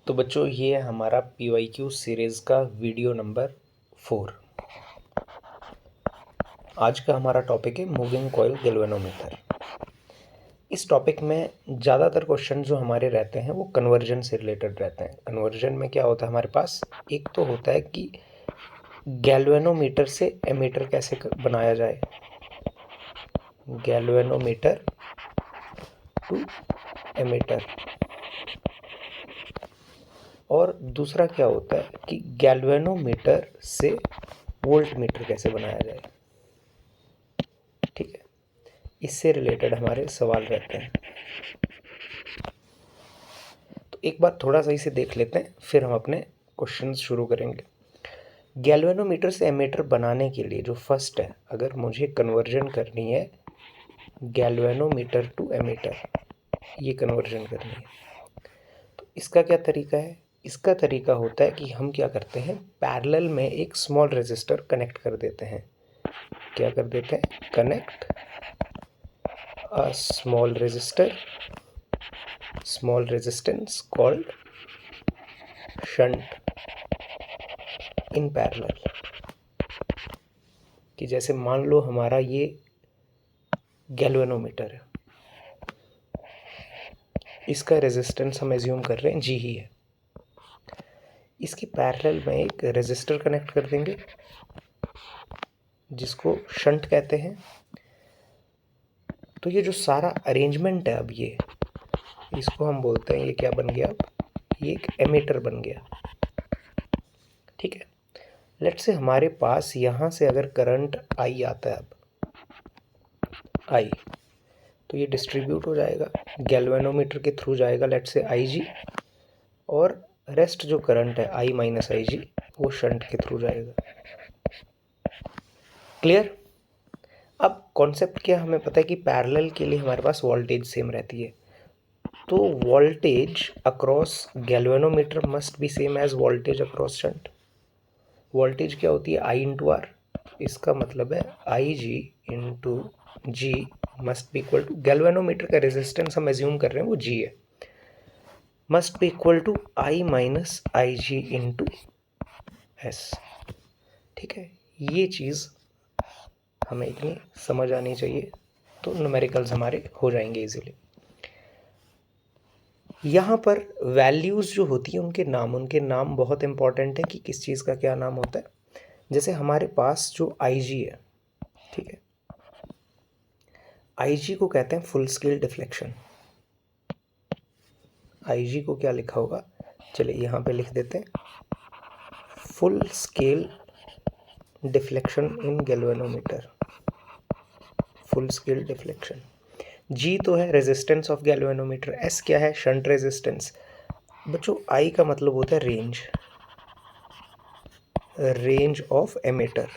तो बच्चों ये है हमारा PYQ सीरीज़ का वीडियो नंबर 4। आज का हमारा टॉपिक है मूविंग कॉइल गैल्वेनोमीटर। इस टॉपिक में ज़्यादातर क्वेश्चन जो हमारे रहते हैं वो कन्वर्जन से रिलेटेड रहते हैं। कन्वर्जन में क्या होता है हमारे पास, एक तो होता है कि गैल्वेनोमीटर से एमीटर कैसे बनाया जाए, गैल्वेनोमीटर टू एमीटर। और दूसरा क्या होता है कि गैल्वेनोमीटर से वोल्टमीटर कैसे बनाया जाए। ठीक है, इससे रिलेटेड हमारे सवाल रहते हैं। तो एक बार थोड़ा सा इसे देख लेते हैं, फिर हम अपने क्वेश्चंस शुरू करेंगे। गैल्वेनोमीटर से एमीटर बनाने के लिए जो फर्स्ट है, अगर मुझे कन्वर्जन करनी है गैल्वेनोमीटर टू एमीटर, ये कन्वर्जन करनी है, तो इसका क्या तरीका है। इसका तरीका होता है कि हम क्या करते हैं, पैरेलल में एक स्मॉल रेजिस्टर कनेक्ट कर देते हैं। क्या कर देते हैं, connect a small resistance called shunt in parallel. कि जैसे मान लो हमारा ये गैल्वेनोमीटर है, इसका रेजिस्टेंस हम एज्यूम कर रहे हैं जी ही है। इसकी पैरेलल में एक रेजिस्टर कनेक्ट कर देंगे जिसको शंट कहते हैं। तो ये जो सारा अरेंजमेंट है, अब ये इसको हम बोलते हैं, ये क्या बन गया, अब ये एक एमीटर बन गया। ठीक है, लेट्स से हमारे पास यहाँ से अगर करंट आई आता है, अब आई, तो ये डिस्ट्रीब्यूट हो जाएगा गैल्वेनोमीटर के थ्रू जाएगा, लेट्स से IG, और रेस्ट जो करंट है I माइनस IG वो शंट के थ्रू जाएगा। क्लियर। अब कॉन्सेप्ट क्या हमें पता है कि पैरेलल के लिए हमारे पास वोल्टेज सेम रहती है, तो voltage across galvanometer must be same as voltage across shunt. Voltage क्या होती है, I इंटू आर। इसका मतलब है IG into G must be equal to, galvanometer का रेजिस्टेंस हम एज्यूम कर रहे हैं वो G है, must be equal to I minus IG into S. ठीक है, ये चीज़ हमें इतनी समझ आनी चाहिए, तो न्यूमेरिकल्स हमारे हो जाएंगे इजीली। यहाँ पर वैल्यूज़ जो होती हैं उनके नाम बहुत इंपॉर्टेंट है कि किस चीज़ का क्या नाम होता है। जैसे हमारे पास जो IG है, ठीक है, IG को कहते हैं फुल स्केल डिफ्लेक्शन। IG को क्या लिखा होगा, चलिए यहाँ पे लिख देते हैं, full scale deflection in galvanometer, full scale deflection. G तो है रेजिस्टेंस ऑफ गैल्वेनोमीटर, S क्या है, शंट रेजिस्टेंस। बच्चों I का मतलब होता है रेंज ऑफ एमीटर।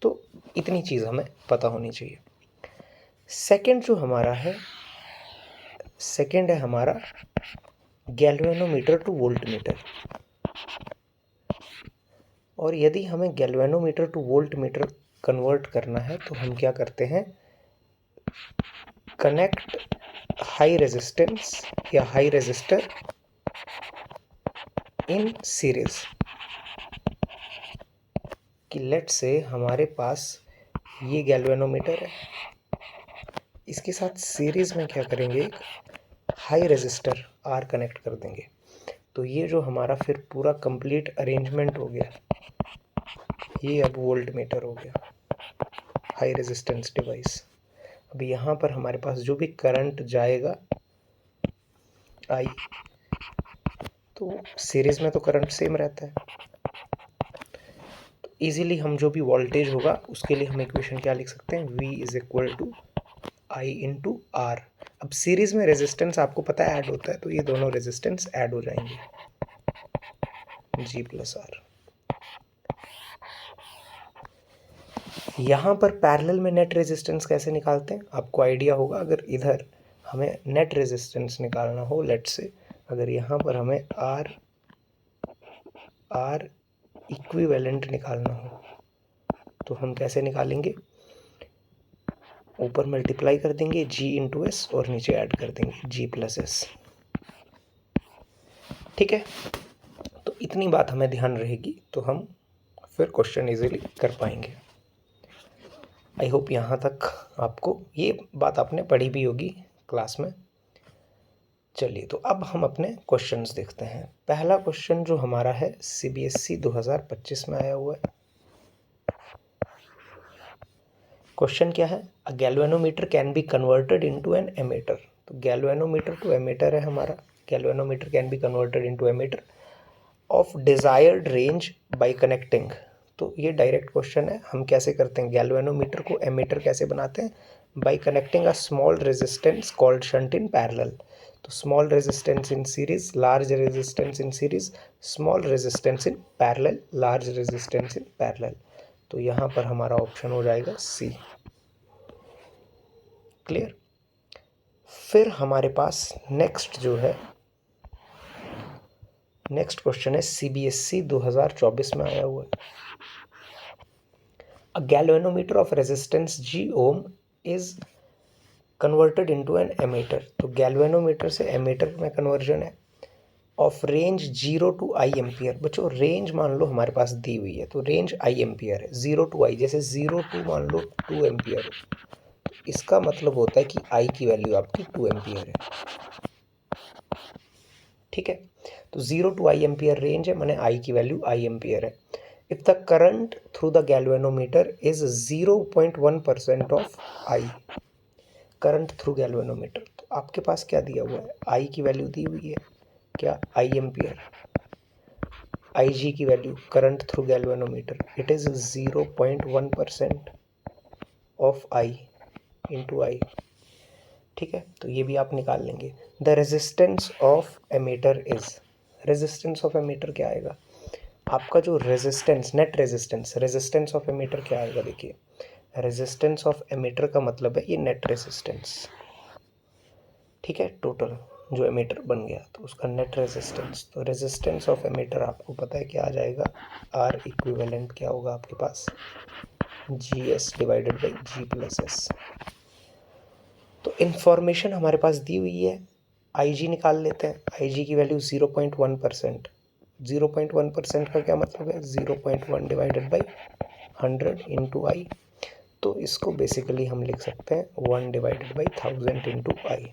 तो इतनी चीज़ हमें पता होनी चाहिए। सेकंड जो हमारा है, सेकंड है हमारा गैल्वेनोमीटर टू वोल्टमीटर। और यदि हमें गैल्वेनोमीटर टू वोल्टमीटर कन्वर्ट करना है तो हम क्या करते हैं, कनेक्ट हाई रेजिस्टेंस या हाई रेजिस्टर इन सीरीज। कि लेट से हमारे पास ये गैल्वेनोमीटर है, इसके साथ सीरीज में क्या करेंगे, एक हाई रेजिस्टर R कनेक्ट कर देंगे। तो ये जो हमारा फिर पूरा कंप्लीट अरेंजमेंट हो गया, ये अब वोल्टमीटर हो गया, हाई रेजिस्टेंस डिवाइस। अब यहाँ पर हमारे पास जो भी करंट जाएगा I, तो सीरीज में तो करंट सेम रहता है, तो इजीली हम जो भी वोल्टेज होगा उसके लिए हम इक्वेशन क्या लिख सकते हैं, V is equal to I into R. अब सीरीज में रेजिस्टेंस आपको पता है ऐड होता है, तो ये दोनों रेजिस्टेंस ऐड हो जाएंगे, G प्लस आर। यहाँ पर पैरेलल में नेट रेजिस्टेंस कैसे निकालते हैं आपको आइडिया होगा। अगर इधर हमें नेट रेजिस्टेंस निकालना हो, लेट से अगर यहाँ पर हमें आर इक्विवेलेंट निकालना हो तो हम कैसे निकालेंगे, ऊपर मल्टीप्लाई कर देंगे G इंटू एस और नीचे ऐड कर देंगे G प्लस एस। ठीक है, तो इतनी बात हमें ध्यान रहेगी तो हम फिर क्वेश्चन इजीली कर पाएंगे। आई होप यहाँ तक आपको ये बात आपने पढ़ी भी होगी क्लास में। चलिए, तो अब हम अपने क्वेश्चंस देखते हैं। पहला क्वेश्चन जो हमारा है CBSE 2025 में आया हुआ है। क्वेश्चन क्या है? A galvanometer can be converted into an ammeter. तो गैल्वेनोमीटर टू एमीटर है हमारा। Galvanometer can be converted into ammeter of desired range by connecting. तो ये डायरेक्ट क्वेश्चन है, हम कैसे करते हैं गैल्वेनोमीटर को एमीटर कैसे बनाते हैं? By connecting a small resistance called shunt in parallel. तो small resistance in series, large resistance in series, small resistance in parallel, large resistance in parallel. तो यहाँ पर हमारा ऑप्शन हो जाएगा सी। क्लियर? फिर हमारे पास नेक्स्ट जो है, नेक्स्ट क्वेश्चन है CBSE 2024 में आया हुआ है। A galvanometer of resistance G ohm is converted into an ammeter. तो गैल्वेनोमीटर से एमीटर में कन्वर्जन है of range 0 to I ampere. बच्चों रेंज मान लो हमारे पास दी हुई है, तो रेंज I एम्पियर है, 0 to I, जैसे 0 to मान लो 2 एम्पियर हो, तो इसका मतलब होता है कि I की वैल्यू आपकी 2 एम्पियर है। ठीक है, तो 0 to I एम्पियर रेंज है, माने I की वैल्यू I एम्पियर है। If the current through the galvanometer is 0.1% of I, current through galvanometer, तो आपके पास क्या दिया हुआ है? I की वैल्यू दी हुई है क्या? I ampere. IG की value current through galvanometer, it is 0.1% of I into I। ठीक है, तो ये भी आप निकाल लेंगे। The resistance of ammeter is, resistance of ammeter क्या आएगा आपका? जो resistance, net resistance, resistance of ammeter क्या आएगा? देखिए, रेजिस्टेंस ऑफ एमीटर का मतलब है ये नेट रेजिस्टेंस। ठीक है, टोटल जो एमीटर बन गया तो उसका नेट रेजिस्टेंस। तो रेजिस्टेंस ऑफ एमीटर आपको पता है क्या आ जाएगा? R इक्विवेलेंट क्या होगा आपके पास? GS divided by G plus S। तो इंफॉर्मेशन हमारे पास दी हुई है, IG निकाल लेते हैं। IG की वैल्यू 0.1%। 0.1% का क्या मतलब है? 0.1 डिवाइडेड बाई 100 इंटू I। तो इसको बेसिकली हम लिख सकते हैं 1 डिवाइडेड बाई 1000 इंटू I।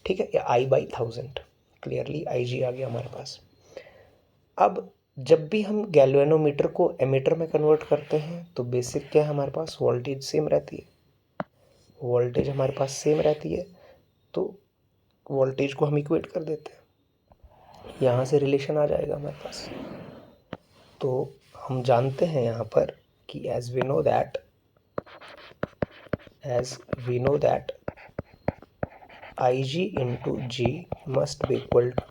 ठीक है, या I बाई 1000। क्लियरली IG आ गया हमारे पास। अब जब भी हम गैल्वेनोमीटर को एमीटर में कन्वर्ट करते हैं तो बेसिक क्या है हमारे पास? वोल्टेज सेम रहती है। वोल्टेज हमारे पास सेम रहती है, तो वोल्टेज को हम इक्वेट कर देते हैं, यहाँ से रिलेशन आ जाएगा हमारे पास। तो हम जानते हैं यहाँ पर कि as we know that IG into G must be equal to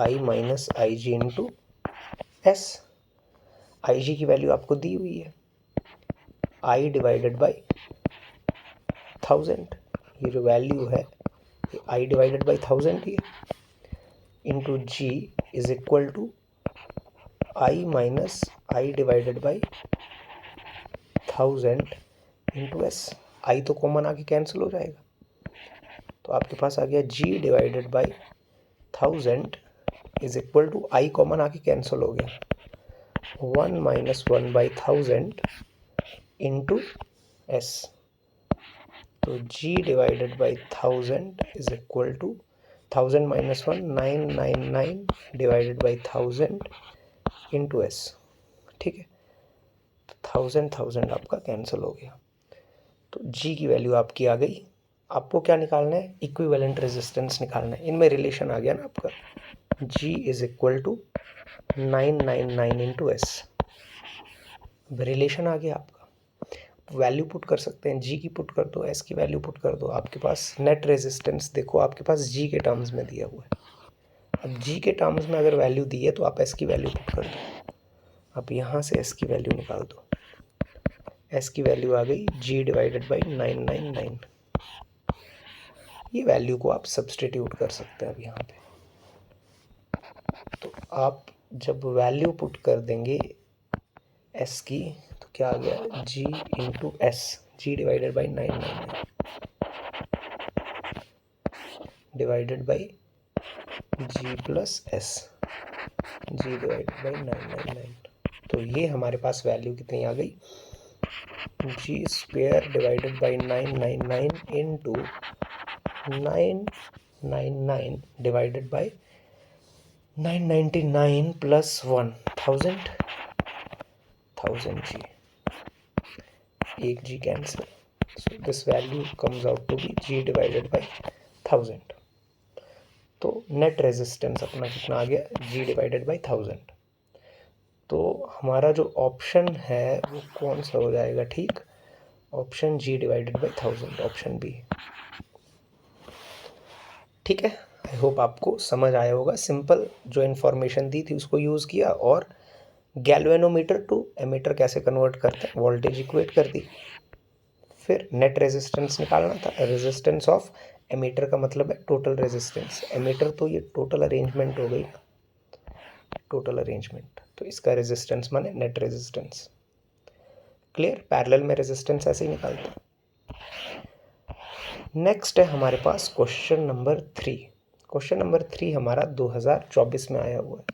I minus IG into S। IG की वैल्यू आपको दी हुई है, I डिवाइडेड बाई 1000, ये जो वैल्यू है ये I डिवाइडेड बाई 1000 ही है, into G is equal to I minus I divided by 1000 into S। I तो कॉमन आके कैंसिल हो जाएगा, तो आपके पास आ गया G divided by 1000 is equal to I common आके कैंसिल हो गया, 1 माइनस 1 बाई 1000 इंटू S। तो G divided by 1000 is equal to 1000 minus 1 999 divided by 1000 into S। ठीक है, तो 1000 आपका कैंसिल हो गया, तो G की वैल्यू आपकी आ गई। आपको क्या निकालना है? इक्विवेलेंट रेजिस्टेंस निकालना है। इनमें रिलेशन आ गया ना आपका, G is equal to 999 into S। Relation आ गया आपका, वैल्यू पुट कर सकते हैं, G की पुट कर दो, S की वैल्यू पुट कर दो, आपके पास नेट रेजिस्टेंस देखो आपके पास G के टर्म्स में दिया हुआ है। अब G के टर्म्स में अगर वैल्यू दी है तो आप S की वैल्यू पुट कर दो। अब यहाँ से S की वैल्यू निकाल दो, S की वैल्यू आ गई G डिवाइडेड बाई 999। ये वैल्यू को आप सब्सटीट्यूट कर सकते हैं अब यहाँ पे। तो आप जब वैल्यू पुट कर देंगे S की तो क्या आ गया? G into S, G divided by 999 divided by G plus S, G divided by 999। तो ये हमारे पास वैल्यू कितनी आ गई, G square divided by 999 into 999 divided by 999 plus 1000 G, एक G cancel, so this value comes out to be G divided by 1000। तो net resistance अपना कितना आ गया, G डिवाइडेड बाई 1000। तो हमारा जो ऑप्शन है वो कौन सा हो जाएगा, ठीक, option G divided by 1000, option B. ठीक है, आई होप आपको समझ आया होगा। सिंपल जो इन्फॉर्मेशन दी थी उसको यूज़ किया और गैल्वेनोमीटर टू एमीटर कैसे कन्वर्ट करते हैं, वोल्टेज इक्वेट कर दी। फिर नेट रेजिस्टेंस निकालना था, रेजिस्टेंस ऑफ एमीटर का मतलब है टोटल रेजिस्टेंस, एमीटर तो ये टोटल अरेंजमेंट हो गई ना, टोटल अरेंजमेंट, तो इसका रेजिस्टेंस माने नेट रेजिस्टेंस। क्लियर, पैरेलल में रेजिस्टेंस ऐसे ही निकालते हैं। नेक्स्ट है हमारे पास क्वेश्चन नंबर 3। क्वेश्चन नंबर 3 हमारा 2024 में आया हुआ है।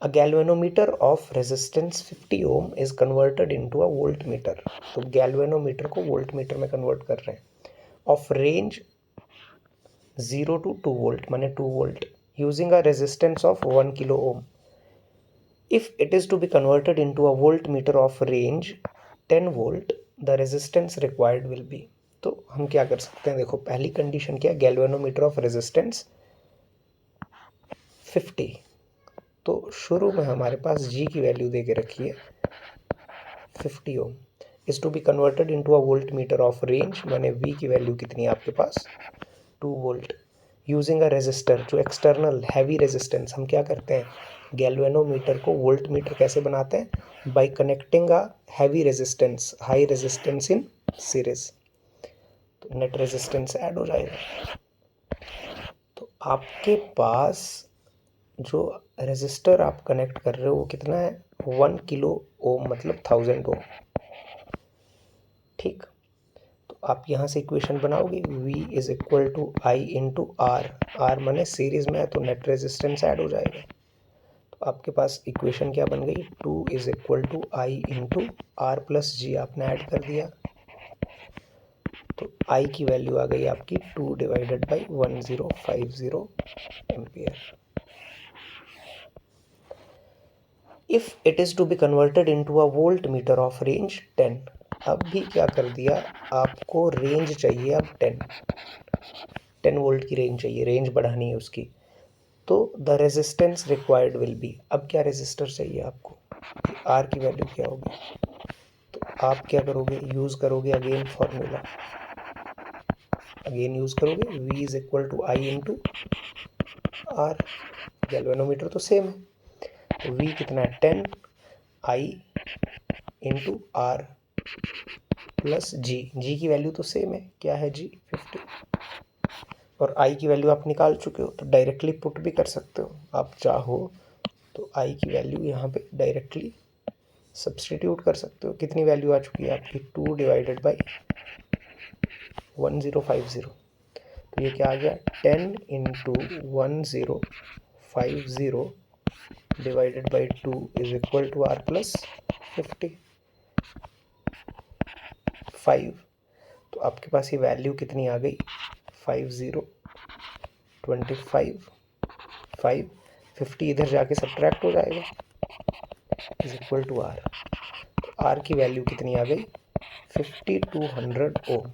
A galvanometer of resistance 50 ohm is converted into a voltmeter। तो गैल्वेनोमीटर को वोल्टमीटर में कन्वर्ट कर रहे हैं। ऑफ रेंज 0 to 2 volt माने 2 volt using a resistance of 1 kilo ohm। If it is to be converted into a voltmeter of range 10 volt, the resistance required will be। तो हम क्या कर सकते हैं, देखो पहली कंडीशन क्या है, गैल्वेनोमीटर ऑफ रेजिस्टेंस 50। तो शुरू में हमारे पास G की वैल्यू दे के रखी है 50 ohm, is to be converted into a volt meter of range, माने V की वैल्यू कितनी है आपके पास 2 वोल्ट, यूजिंग अ रेजिस्टर जो एक्सटर्नल हैवी रेजिस्टेंस। हम क्या करते हैं, गैल्वेनोमीटर को वोल्ट मीटर कैसे बनाते हैं, by connecting a heavy resistance high resistance in series. तो नेट रेजिस्टेंस ऐड हो जाएगा। तो आपके पास जो रेजिस्टर आप कनेक्ट कर रहे हो वो कितना है, 1 किलो ओम मतलब 1000 ओम। ठीक, तो आप यहाँ से इक्वेशन बनाओगे, V is equal to I into R, R माने सीरीज में है तो नेट रेजिस्टेंस ऐड हो जाएगा। तो आपके पास इक्वेशन क्या बन गई, 2 is equal to I into R plus G, आपने ऐड कर दिया। तो I की वैल्यू आ गई आपकी 2 divided by 1050 ampere. If it is to be converted into a volt meter of range 10। अब भी क्या कर दिया, आपको रेंज चाहिए अब 10 वोल्ट की रेंज चाहिए, रेंज बढ़ानी है उसकी। तो the resistance required will be, अब क्या रेजिस्टर चाहिए आपको, आर की वैल्यू क्या होगी। तो आप क्या करोगे, यूज करोगे अगेन फॉर्मूला, अगेन यूज करोगे V is equal to I into R, galvanometer तो सेम है, तो V कितना है 10 I into R plus G, G की वैल्यू तो सेम है, क्या है G 50, और I की वैल्यू आप निकाल चुके हो तो डायरेक्टली पुट भी कर सकते हो, आप चाहो तो I की वैल्यू यहाँ पे डायरेक्टली सब्सटीट्यूट कर सकते हो। कितनी वैल्यू आ चुकी है आपकी, 2 डिवाइडेड बाई 1050। तो ये क्या आ गया, 10 into 1050 divided by 2 is equal to R plus 55। तो आपके पास ये वैल्यू कितनी आ गई, 50 25 5 50, इधर जाके सब्ट्रैक्ट हो जाएगा, इज इक्वल टू आर। तो आर की वैल्यू कितनी आ गई 5200 ओम।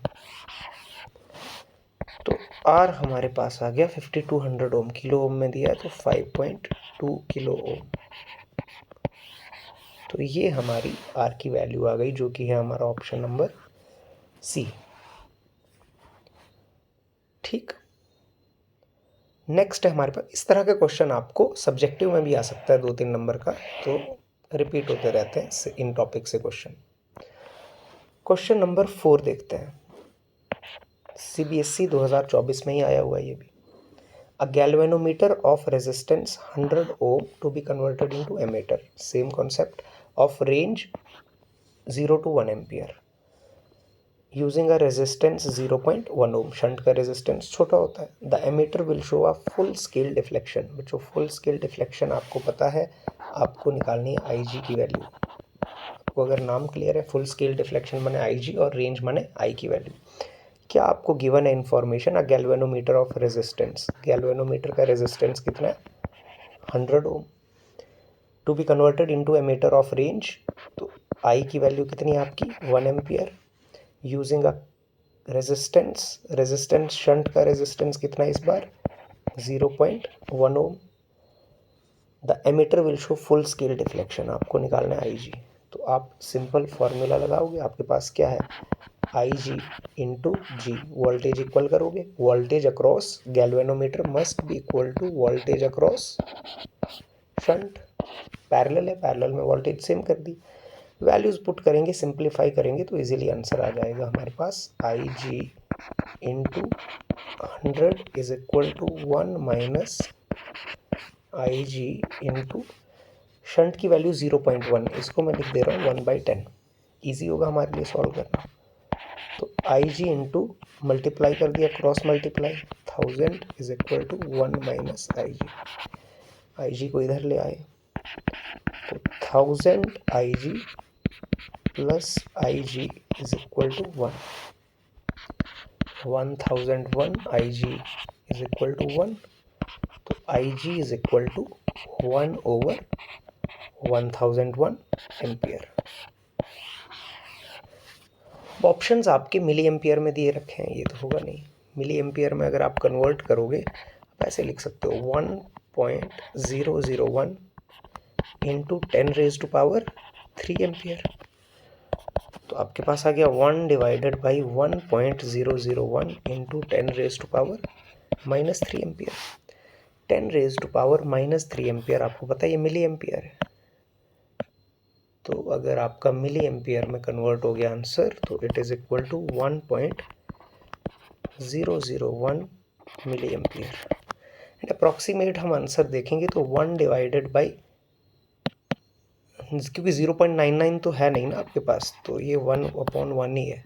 तो आर हमारे पास आ गया 5200 ओम, किलो ओम में दिया है तो 5.2 किलो ओम। तो ये हमारी आर की वैल्यू आ गई, जो कि है हमारा ऑप्शन नंबर सी। ठीक, नेक्स्ट है हमारे पास, इस तरह का क्वेश्चन आपको सब्जेक्टिव में भी आ सकता है 2-3 नंबर का, तो रिपीट होते रहते हैं इन टॉपिक से क्वेश्चन। क्वेश्चन नंबर 4 देखते हैं, CBSE 2024 में ही आया हुआ है ये भी। A galvanometer of resistance 100 ohm to be converted into ammeter, same concept, of range 0 to 1 ampere। Using a resistance 0.1 ohm, shunt का रेजिस्टेंस छोटा होता है। The ammeter will show a full scale deflection. बच्चों फुल स्केल डिफ्लेक्शन आपको पता है, आपको निकालनी है आई जी की वैल्यू। आपको अगर नाम क्लियर है, फुल स्केल डिफ्लेक्शन माने आई जी और रेंज माने आई की वैल्यू। क्या आपको गिवन है information a galvanometer of resistance, galvanometer का रेजिस्टेंस कितना है 100 ohm, to be converted into ammeter of range, तो आई की वैल्यू कितनी है आपकी 1 ampere, using a resistance shunt का रेजिस्टेंस कितना है इस बार 0.1 ohm, the ammeter will show full scale deflection, आपको निकालना है आई जी। तो आप सिंपल फॉर्मूला लगाओगे, आपके पास क्या है I G into G, voltage equal करोगे, voltage across galvanometer must be equal to voltage across shunt, parallel है, पैरेलल में वोल्टेज सेम कर दी, वैल्यूज़ पुट करेंगे, सिंप्लीफाई करेंगे तो इजीली आंसर आ जाएगा हमारे पास I G into 100 is equal to 1 minus I G into shunt की वैल्यू 0.1, इसको मैं लिख दे रहा हूँ 1/10, ईजी होगा हमारे लिए सॉल्व करना। तो आई जी इंटू मल्टीप्लाई कर दिया, cross multiply 1000 is equal to 1 minus I G को इधर ले आए तो 1000 I G plus I G is equal to 1, 1001 I G is equal to 1, तो I G is equal to 1 over 1001 ampere. Options आपके milli ampere में दिए रखे हैं, ये तो होगा नहीं, मिली एम्पियर में अगर आप कन्वर्ट करोगे आप ऐसे लिख सकते हो 1.001 इंटू 10⁻³ एम्पियर, तो आपके पास आ गया 1 divided by 1.001 into 10⁻³ ampere. 10⁻³ ampere आपको पता है ये मिली एम्पियर है, तो अगर आपका मिली एम्पियर में कन्वर्ट हो गया आंसर तो it is equal to 1.001 milliampere. And approximate हम आंसर देखेंगे तो 1 डिवाइडेड बाई, क्योंकि 0.99 तो है नहीं ना आपके पास, तो ये 1/1 ही है,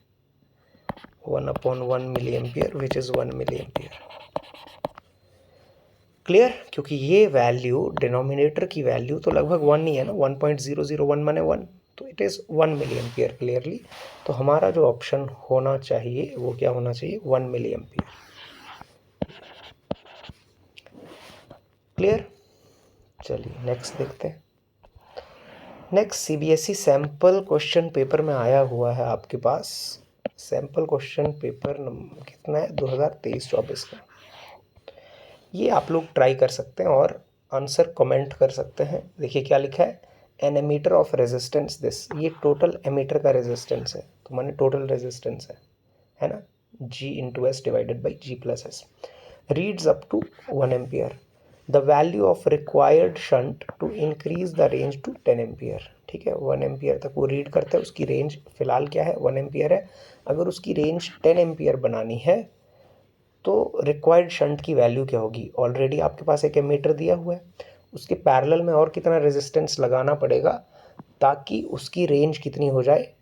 1/1 milliampere which is 1 milliampere. Clear, क्योंकि ये वैल्यू डिनोमिनेटर की वैल्यू तो लगभग 1 ही है ना, 1.001 माने 1, तो it is 1 milliampere clearly. तो हमारा जो ऑप्शन होना चाहिए वो क्या होना चाहिए 1 मिली एम्पियर। क्लियर, चलिए नेक्स्ट देखते हैं। Next CBSE sample question paper में आया हुआ है आपके पास, सैम्पल क्वेश्चन पेपर कितना है 2023-24 का, ये आप लोग ट्राई कर सकते हैं और आंसर कमेंट कर सकते हैं। देखिए क्या लिखा है, an ammeter of resistance this, ये टोटल एमीटर का रेजिस्टेंस है, तो माने टोटल रेजिस्टेंस है ना, G into S divided by G plus S, reads up to 1 ampere, the value of required shunt to increase the range to 10 ampere. ठीक है, 1 ampere तक वो रीड करता है, उसकी रेंज फिलहाल क्या है 1 एम्पियर है, अगर उसकी रेंज 10 एम्पियर बनानी है तो रिक्वायर्ड शंट की वैल्यू क्या होगी, ऑलरेडी आपके पास एक एमीटर दिया हुआ है, उसके पैरेलल में और कितना रेजिस्टेंस लगाना पड़ेगा ताकि उसकी रेंज कितनी हो जाए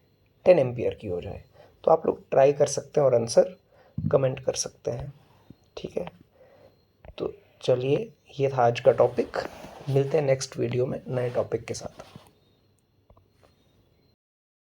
10 एम्पियर की हो जाए। तो आप लोग ट्राई कर सकते हैं और आंसर कमेंट कर सकते हैं। ठीक है, तो चलिए ये था आज का टॉपिक, मिलते हैं नेक्स्ट वीडियो में नए टॉपिक के साथ।